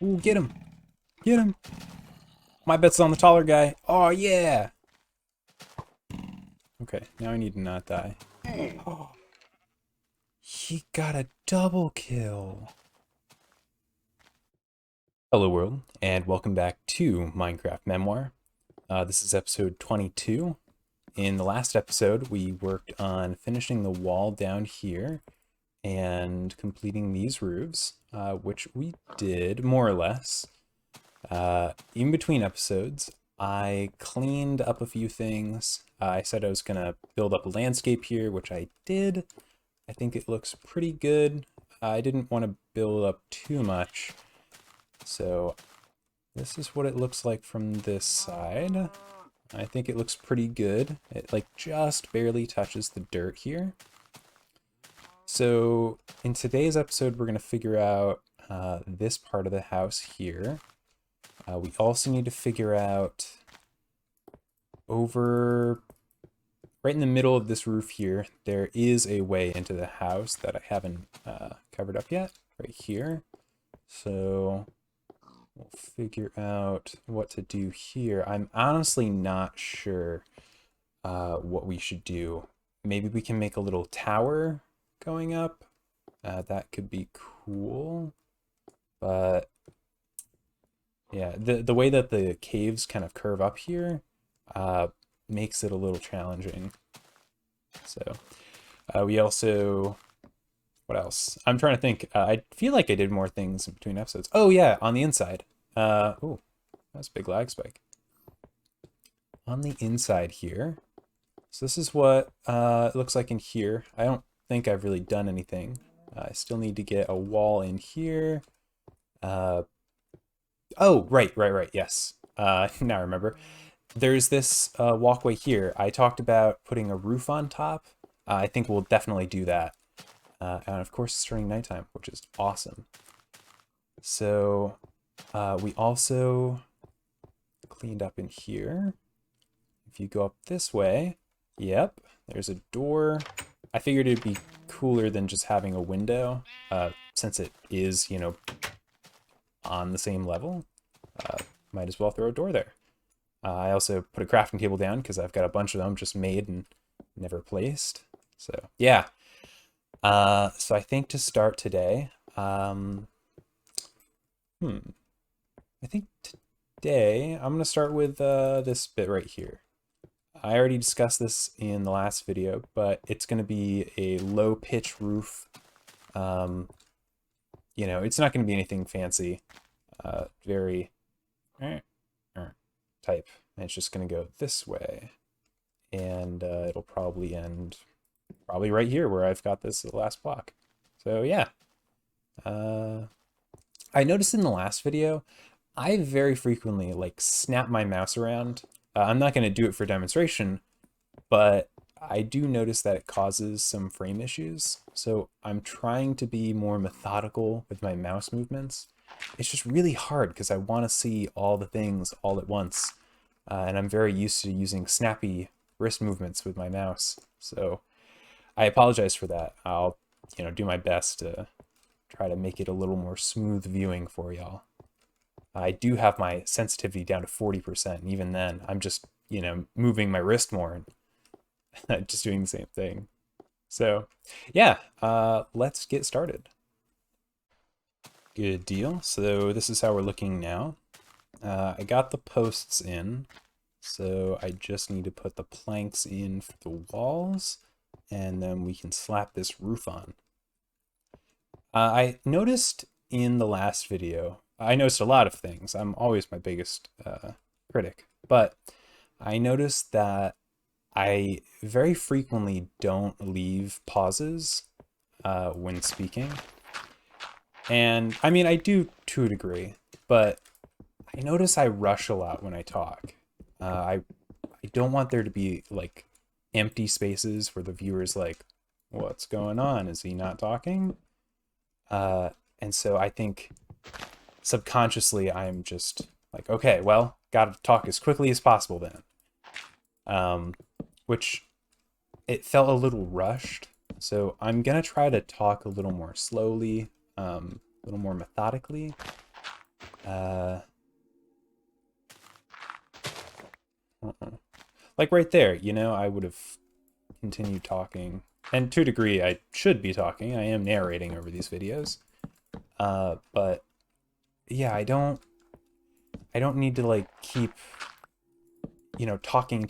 Ooh, get him! Get him! My bet's on the taller guy. Oh, yeah! Okay, now I need to not die. Oh, he got a double kill. Hello world, and welcome back to Minecraft Memoir. This is episode 22. In the last episode, we worked on finishing the wall down here and completing these roofs, which we did more or less. In between episodes, I cleaned up a few things. I said I was going to build up a landscape here, which I did. I think it looks pretty good. I didn't want to build up too much. So this is what it looks like from this side. I think it looks pretty good. It like just barely touches the dirt here. So in today's episode, we're going to figure out this part of the house here. We also need to figure out over right in the middle of this roof here, there is a way into the house that I haven't covered up yet, right here. So we'll figure out what to do here. I'm honestly not sure what we should do. Maybe we can make a little tower going up. That could be cool. But yeah, the way that the caves kind of curve up here makes it a little challenging. So we also, what else? I'm trying to think. I feel like I did more things in between episodes. Oh yeah, on the inside. Oh, that's a big lag spike. On the inside here. So this is what it looks like in here. I don't think I've really done anything. I still need to get a wall in here. Oh, right, yes. Now I remember. There's this walkway here. I talked about putting a roof on top. I think we'll definitely do that. And of course, it's turning nighttime, which is awesome. So we also cleaned up in here. If you go up this way, yep, there's a door. I figured it'd be cooler than just having a window, since it is, you know, on the same level. Might as well throw a door there. I also put a crafting table down because I've got a bunch of them just made and never placed. So yeah. So I think to start today, I think today I'm gonna start with this bit right here. I already discussed this in the last video, but it's gonna be a low pitch roof. You know, it's not gonna be anything fancy. Very type, and it's just going to go this way, and it'll probably end right here where I've got this last block. So yeah, I noticed in the last video I very frequently like snap my mouse around. I'm not going to do it for demonstration, but I do notice that it causes some frame issues, so I'm trying to be more methodical with my mouse movements. It's just really hard because I want to see all the things all at once. And I'm very used to using snappy wrist movements with my mouse. So I apologize for that. I'll, do my best to try to make it a little more smooth viewing for y'all. I do have my sensitivity down to 40%, and even then, I'm just, moving my wrist more and just doing the same thing. So yeah, let's get started. Good deal. So this is how we're looking now. I got the posts in, so I just need to put the planks in for the walls, and then we can slap this roof on. I noticed in the last video, I noticed a lot of things. I'm always my biggest critic, but I noticed that I very frequently don't leave pauses when speaking. And I mean, I do to a degree, but I notice I rush a lot when I talk. I don't want there to be like empty spaces where the viewer's like, what's going on? Is he not talking? And so I think subconsciously I'm just like, okay, well, gotta talk as quickly as possible then. Which it felt a little rushed. So I'm gonna try to talk a little more slowly, a little more methodically. Uh, like right there, you know, I would have continued talking. And to a degree, I should be talking. I am narrating over these videos. But yeah, I don't need to like keep, you know, talking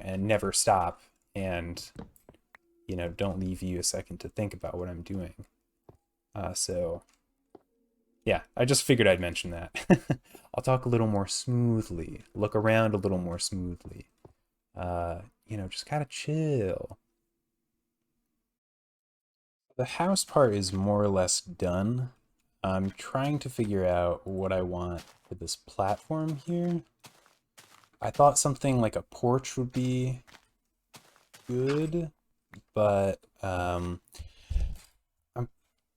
and never stop and, you know, don't leave you a second to think about what I'm doing. So yeah, I just figured I'd mention that. I'll talk a little more smoothly, look around a little more smoothly. You know, just kind of chill. The house part is more or less done. I'm trying to figure out what I want for this platform here. I thought something like a porch would be good, but I'm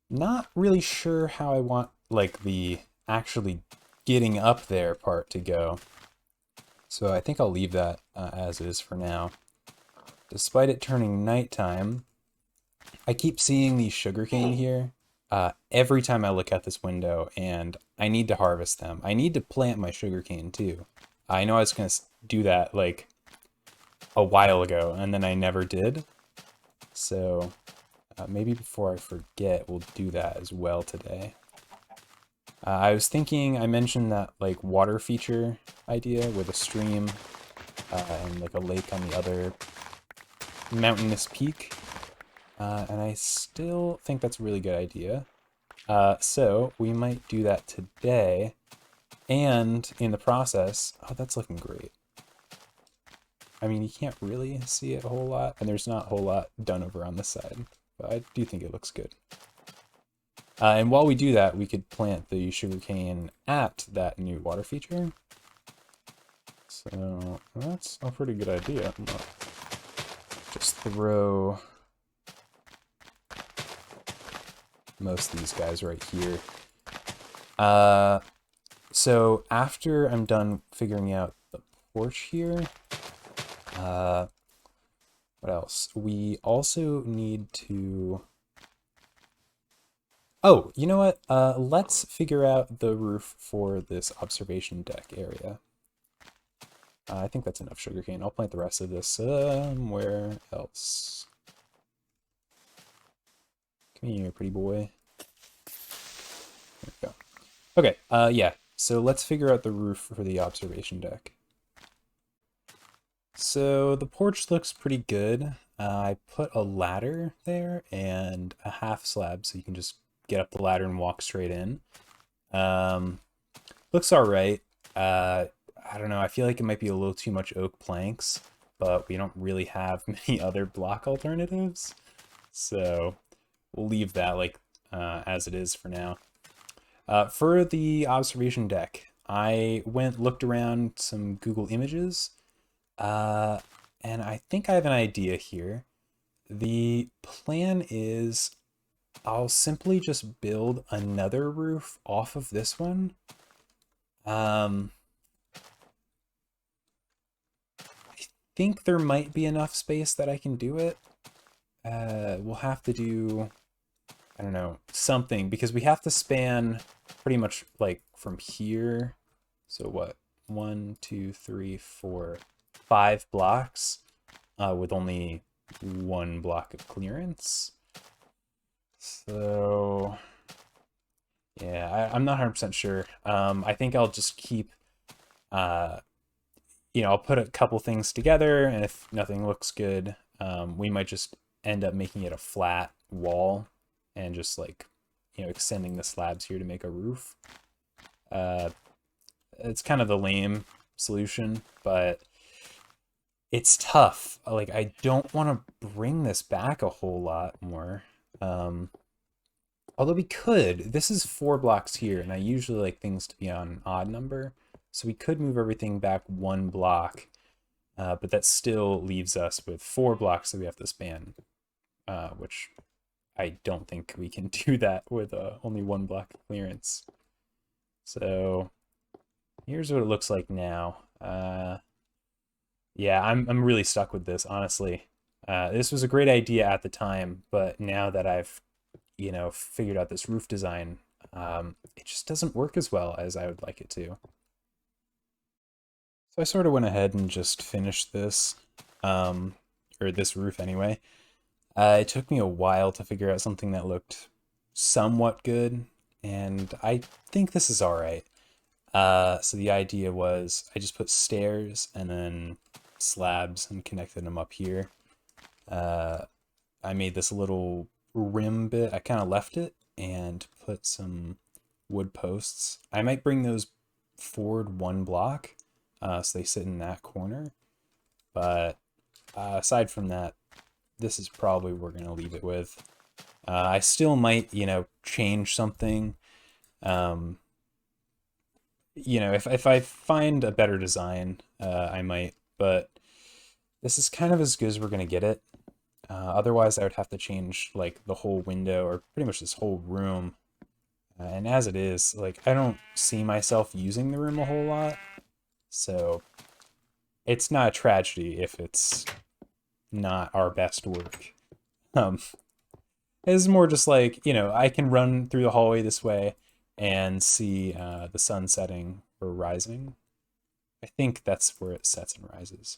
not really sure how I want like the actually getting up there part to go. So I think I'll leave that as is for now. Despite it turning nighttime, I keep seeing these sugarcane here every time I look out this window, and I need to harvest them. I need to plant my sugarcane too. I know I was going to do that like a while ago, and then I never did. So maybe before I forget, we'll do that as well today. I was thinking, I mentioned that like water feature idea with a stream and like a lake on the other mountainous peak. And I still think that's a really good idea. So we might do that today. And in the process, oh, that's looking great. I mean, you can't really see it a whole lot, and there's not a whole lot done over on this side, but I do think it looks good. And while we do that, we could plant the sugarcane at that new water feature. So that's a pretty good idea. Just throw most of these guys right here. So after I'm done figuring out the porch here, what else? We also need to... Oh, you know what? Let's figure out the roof for this observation deck area. I think that's enough sugarcane. I'll plant the rest of this somewhere else. Come here, pretty boy. There we go. Okay, yeah. So let's figure out the roof for the observation deck. So the porch looks pretty good. I put a ladder there and a half slab so you can just get up the ladder and walk straight in. Looks all right. I don't know. I feel like it might be a little too much oak planks, but we don't really have many other block alternatives. So we'll leave that like as it is for now. For the observation deck, I looked around some Google Images, and I think I have an idea here. The plan is I'll simply just build another roof off of this one. I think there might be enough space that I can do it. We'll have to do, I don't know, something, because we have to span pretty much like from here. So what? 1, 2, 3, 4, 5 blocks with only 1 block of clearance. So yeah, I'm not 100% sure. I think I'll just keep, you know, I'll put a couple things together, and if nothing looks good, we might just end up making it a flat wall and just like, you know, extending the slabs here to make a roof. It's kind of the lame solution, but it's tough. Like, I don't want to bring this back a whole lot more. Although we could. This is 4 blocks here, and I usually like things to be on an odd number. So we could move everything back 1 block, but that still leaves us with 4 blocks that we have to span, which I don't think we can do that with only 1 block clearance. So here's what it looks like now. Yeah, I'm really stuck with this, honestly. This was a great idea at the time, but now that I've, you know, figured out this roof design, it just doesn't work as well as I would like it to. So I sort of went ahead and just finished this, or this roof anyway. It took me a while to figure out something that looked somewhat good, and I think this is all right. So the idea was I just put stairs and then slabs and connected them up here. I made this little rim bit. I kind of left it and put some wood posts. I might bring those forward one block, so they sit in that corner. But aside from that, this is probably what we're going to leave it with. I still might, change something. If I find a better design, I might. But this is kind of as good as we're going to get it. Otherwise, I would have to change like the whole window or pretty much this whole room. And as it is, like I don't see myself using the room a whole lot, so it's not a tragedy if it's not our best work. Um, it's more just like I can run through the hallway this way and see the sun setting or rising. I think that's where it sets and rises.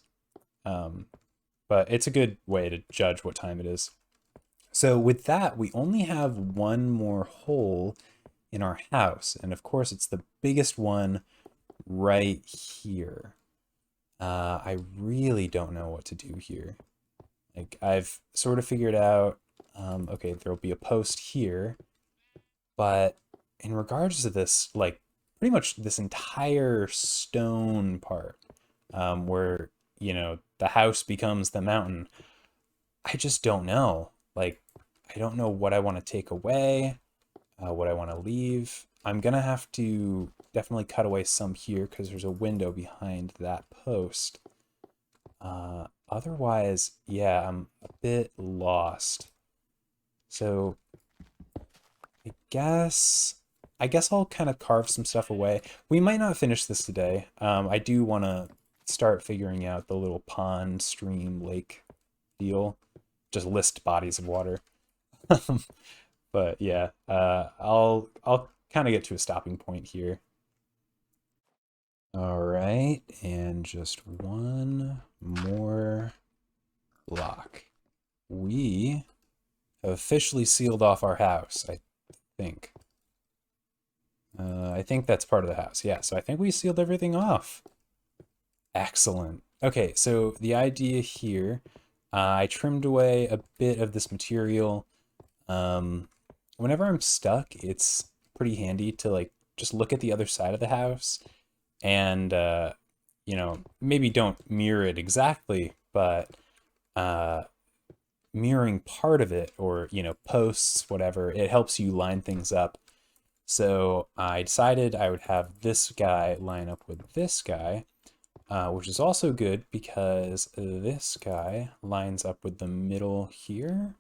But it's a good way to judge what time it is. So with that, we only have one more hole in our house. And of course, it's the biggest one right here. I really don't know what to do here. Like, I've sort of figured out, okay, there'll be a post here. But in regards to this, like, pretty much this entire stone part, where, the house becomes the mountain, I just don't know. Like, I don't know what I want to take away, what I want to leave. I'm gonna have to definitely cut away some here because there's a window behind that post. Otherwise, yeah, I'm a bit lost. So I guess I'll kind of carve some stuff away. We might not finish this today. I do want to start figuring out the little pond, stream, lake deal. Just list bodies of water. But yeah, I'll kind of get to a stopping point here. All right, and just one more block. We have officially sealed off our house, I think. I think that's part of the house. Yeah, so I think we sealed everything off. Excellent. Okay, so the idea here, I trimmed away a bit of this material. Whenever I'm stuck, it's pretty handy to like just look at the other side of the house and maybe don't mirror it exactly, but mirroring part of it or posts, whatever, it helps you line things up. So I decided I would have this guy line up with this guy, which is also good because this guy lines up with the middle here.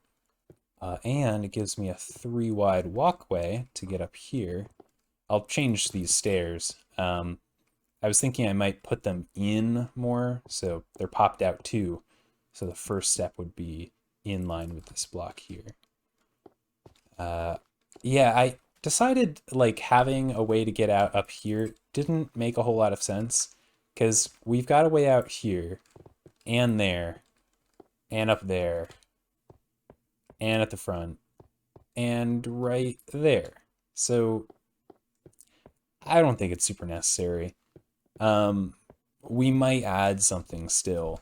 And it gives me a 3 wide walkway to get up here. I'll change these stairs. I was thinking I might put them in more, so they're popped out too. So the first step would be in line with this block here. Yeah, I decided like having a way to get out up here didn't make a whole lot of sense because we've got a way out here and there and up there and at the front and right there. So I don't think it's super necessary. We might add something still,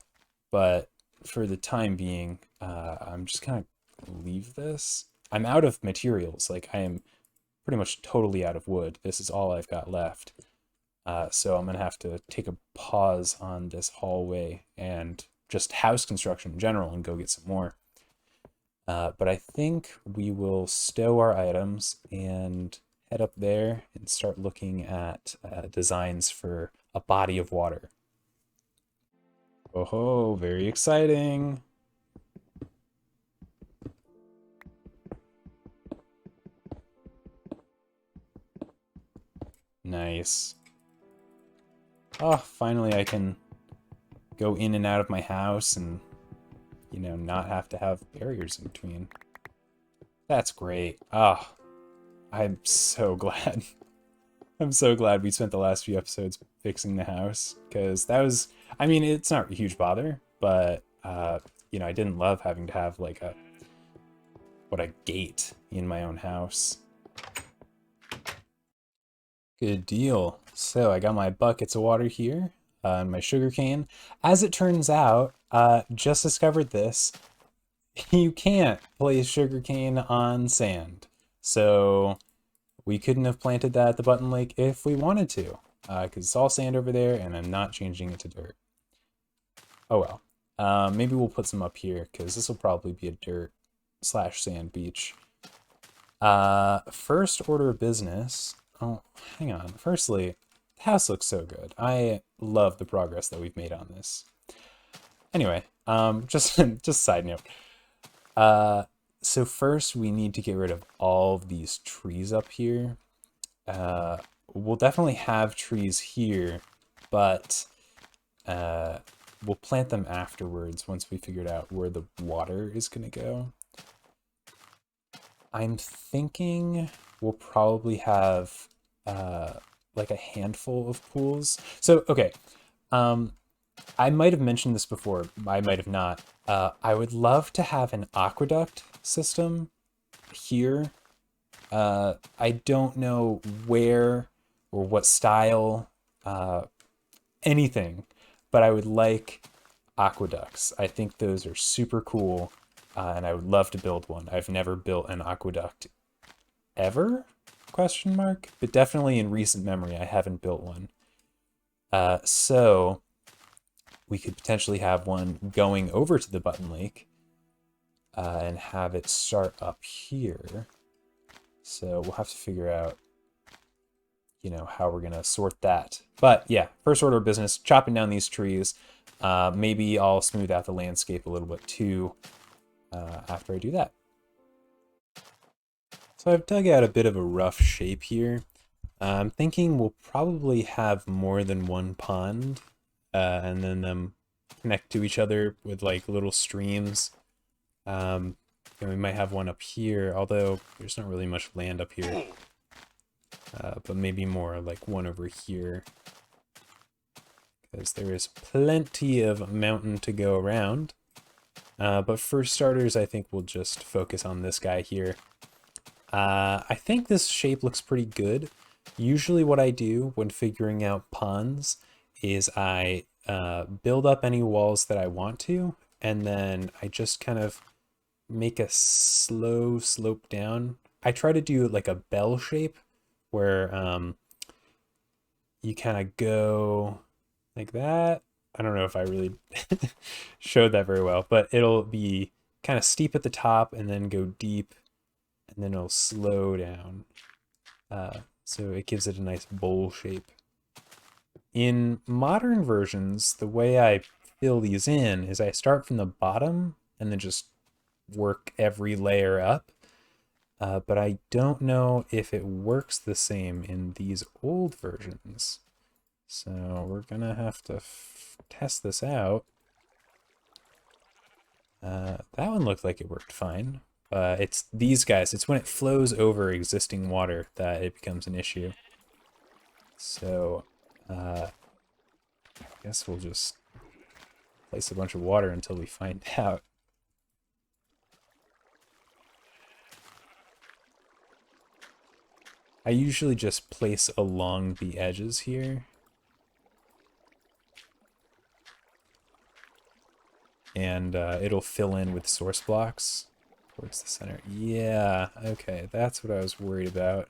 but for the time being, I'm just gonna leave this. I'm out of materials. Like I am pretty much totally out of wood. This is all I've got left. So I'm gonna have to take a pause on this hallway and just house construction in general and go get some more. But I think we will stow our items and head up there and start looking at designs for a body of water. Oh, very exciting. Nice. Oh, finally I can go in and out of my house and, not have to have barriers in between. That's great. Ah, I'm so glad. I'm so glad we spent the last few episodes fixing the house, because that was, I mean, it's not a huge bother, but, you know, I didn't love having to have, like, a gate in my own house. Good deal. So I got my buckets of water here, and my sugar cane. As it turns out, just discovered this, you can't place sugarcane on sand. So we couldn't have planted that at the Button Lake if we wanted to, because it's all sand over there, and I'm not changing it to dirt. Oh well. Maybe we'll put some up here, because this will probably be a dirt slash sand beach. First order of business. Oh, hang on. Firstly, the house looks so good. I love the progress that we've made on this. Anyway, just just side note. So first we need to get rid of all of these trees up here. We'll definitely have trees here, but we'll plant them afterwards once we figured out where the water is gonna go. I'm thinking we'll probably have like a handful of pools. So, okay, I might have mentioned this before, I might have not. I would love to have an aqueduct system here. I don't know where or what style, anything, but I would like aqueducts. I think those are super cool, and I would love to build one. I've never built an aqueduct ever, question mark, but definitely in recent memory I haven't built one. So we could potentially have one going over to the Button Lake, and have it start up here. So we'll have to figure out, you know, how we're gonna sort that. But yeah, first order of business, chopping down these trees. Maybe I'll smooth out the landscape a little bit too, after I do that. So I've dug out a bit of a rough shape here. I'm thinking we'll probably have more than one pond, and then them connect to each other with like little streams. And we might have one up here, although there's not really much land up here. But maybe more like one over here, because there is plenty of mountain to go around. But for starters, I think we'll just focus on this guy here. I think this shape looks pretty good. Usually what I do when figuring out ponds is I build up any walls that I want to, and then I just kind of make a slow slope down. I try to do like a bell shape where you kind of go like that. I don't know if I really showed that very well, but it'll be kind of steep at the top and then go deep, and then it'll slow down. So it gives it a nice bowl shape. In modern versions, the way I fill these in is I start from the bottom and then just work every layer up. But I don't know if it works the same in these old versions. So we're gonna have to test this out. That one looked like it worked fine. It's these guys, it's when it flows over existing water that it becomes an issue. So I guess we'll just place a bunch of water until we find out. I usually just place along the edges here. And it'll fill in with source blocks towards the center. Yeah, okay, that's what I was worried about.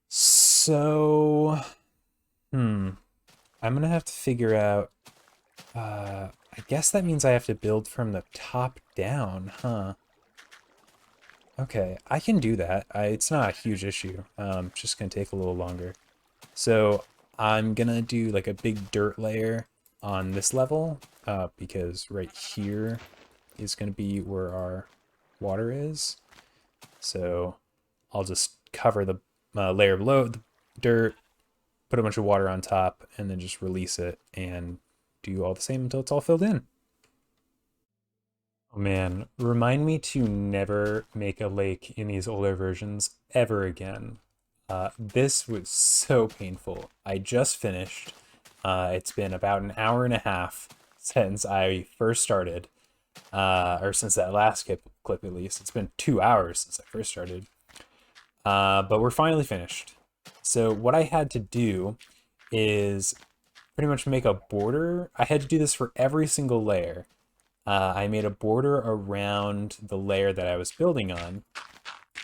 So, I'm gonna have to figure out, I guess that means I have to build from the top down, huh? Okay, I can do that. It's not a huge issue. Just gonna take a little longer. So I'm gonna do like a big dirt layer on this level, because right here is gonna be where our water is. So I'll just cover the layer below the dirt, put a bunch of water on top, and then just release it and do all the same until it's all filled in. Oh man, remind me to never make a lake in these older versions ever again. This was so painful. I just finished. It's been about an hour and a half since I first started, or since that last clip at least. It's been 2 hours since I first started. But we're finally finished. So what I had to do is pretty much make a border. I had to do this for every single layer. I made a border around the layer that I was building on.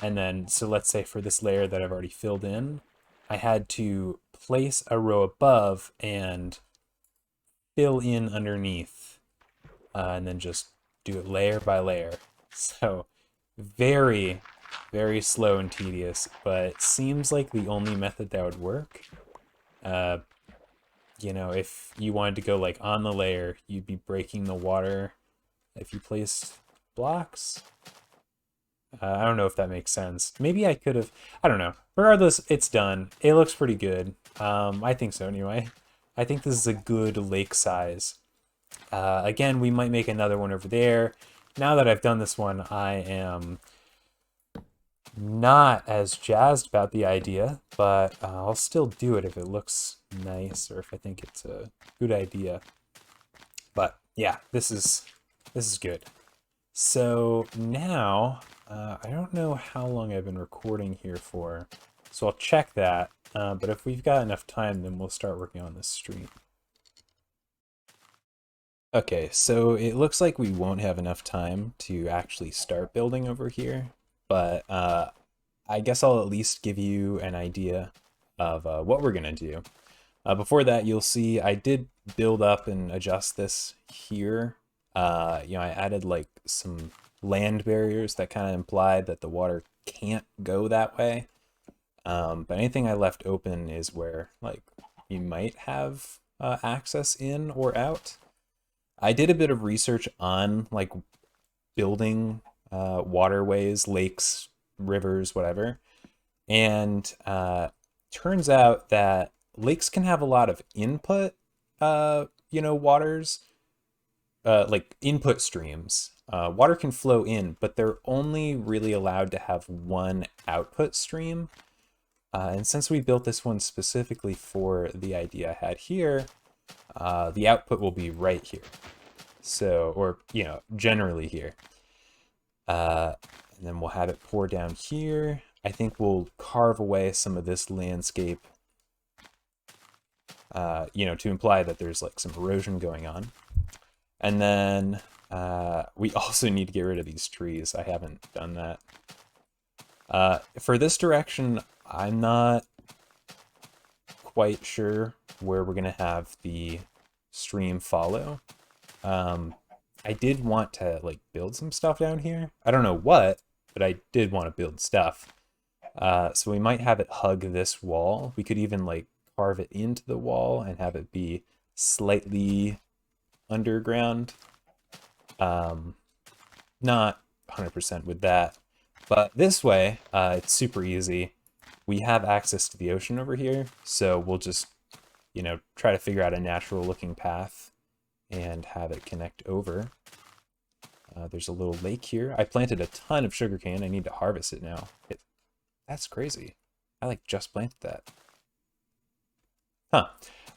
And then, so let's say for this layer that I've already filled in, I had to place a row above and fill in underneath, and then just do it layer by layer. So very, very slow and tedious, but it seems like the only method that would work. Uh, if you wanted to go like on the layer, you'd be breaking the water if you placed blocks. I don't know if that makes sense. Maybe I could have, I don't know. Regardless, it's done. It looks pretty good. I think so anyway. I think this is a good lake size. Again, we might make another one over there. Now that I've done this one, I am not as jazzed about the idea, but I'll still do it if it looks nice or if I think it's a good idea. But yeah, this is good. So now, I don't know how long I've been recording here for, so I'll check that. But if we've got enough time, then we'll start working on this stream. Okay, so it looks like we won't have enough time to actually start building over here, but I guess I'll at least give you an idea of what we're gonna do. Before that, you'll see I did build up and adjust this here. I added like some land barriers that kind of implied that the water can't go that way. But anything I left open is where like you might have access in or out. I did a bit of research on like building waterways, lakes, rivers, whatever, and turns out that lakes can have a lot of input, waters, like input streams. Water can flow in, but they're only really allowed to have one output stream. And since we built this one specifically for the idea I had here, the output will be right here. So, or, generally here. And then we'll have it pour down here. I think we'll carve away some of this landscape, to imply that there's like some erosion going on. And then we also need to get rid of these trees. I haven't done that. For this direction, I'm not quite sure where we're going to have the stream follow. I did want to like build some stuff down here. I don't know what, but I did want to build stuff. So we might have it hug this wall. We could even like carve it into the wall and have it be slightly underground. Not 100% with that, but this way, it's super easy. We have access to the ocean over here, so we'll just, try to figure out a natural looking path and have it connect over. There's a little lake here. I planted a ton of sugarcane. I need to harvest it now. That's crazy. I like just planted that. Huh.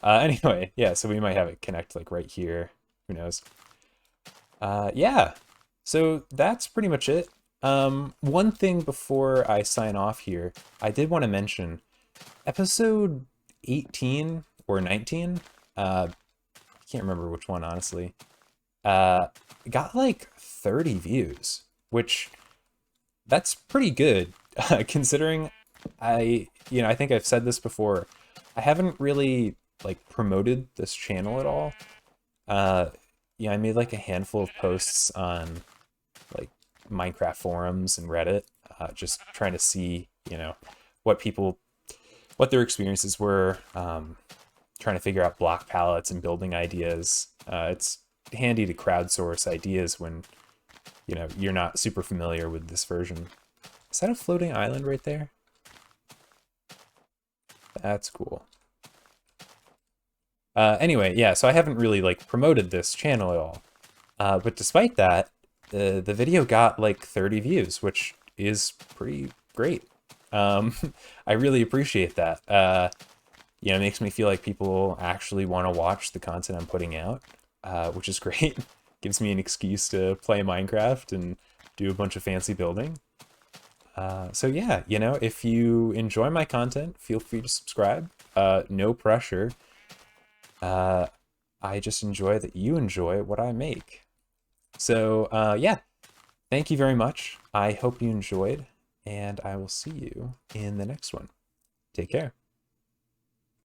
Anyway, yeah, so we might have it connect like right here. Who knows? Yeah, so that's pretty much it. One thing before I sign off here, I did want to mention episode 18 or 19. I can't remember which one, honestly. Got like 30 views, which that's pretty good considering I think I've said this before. I haven't really like promoted this channel at all. I made like a handful of posts on like Minecraft forums and Reddit, just trying to see, what their experiences were, trying to figure out block palettes and building ideas. It's handy to crowdsource ideas when, you're not super familiar with this version. Is that a floating island right there? That's cool. Anyway, yeah, so I haven't really like promoted this channel at all. But despite that, the video got like 30 views, which is pretty great. Um, I really appreciate that. You know, it makes me feel like people actually want to watch the content I'm putting out, which is great. Gives me an excuse to play Minecraft and do a bunch of fancy building. So yeah, you know, if you enjoy my content, feel free to subscribe. No pressure. I just enjoy that you enjoy what I make. So yeah, thank you very much. I hope you enjoyed, and I will see you in the next one. Take care.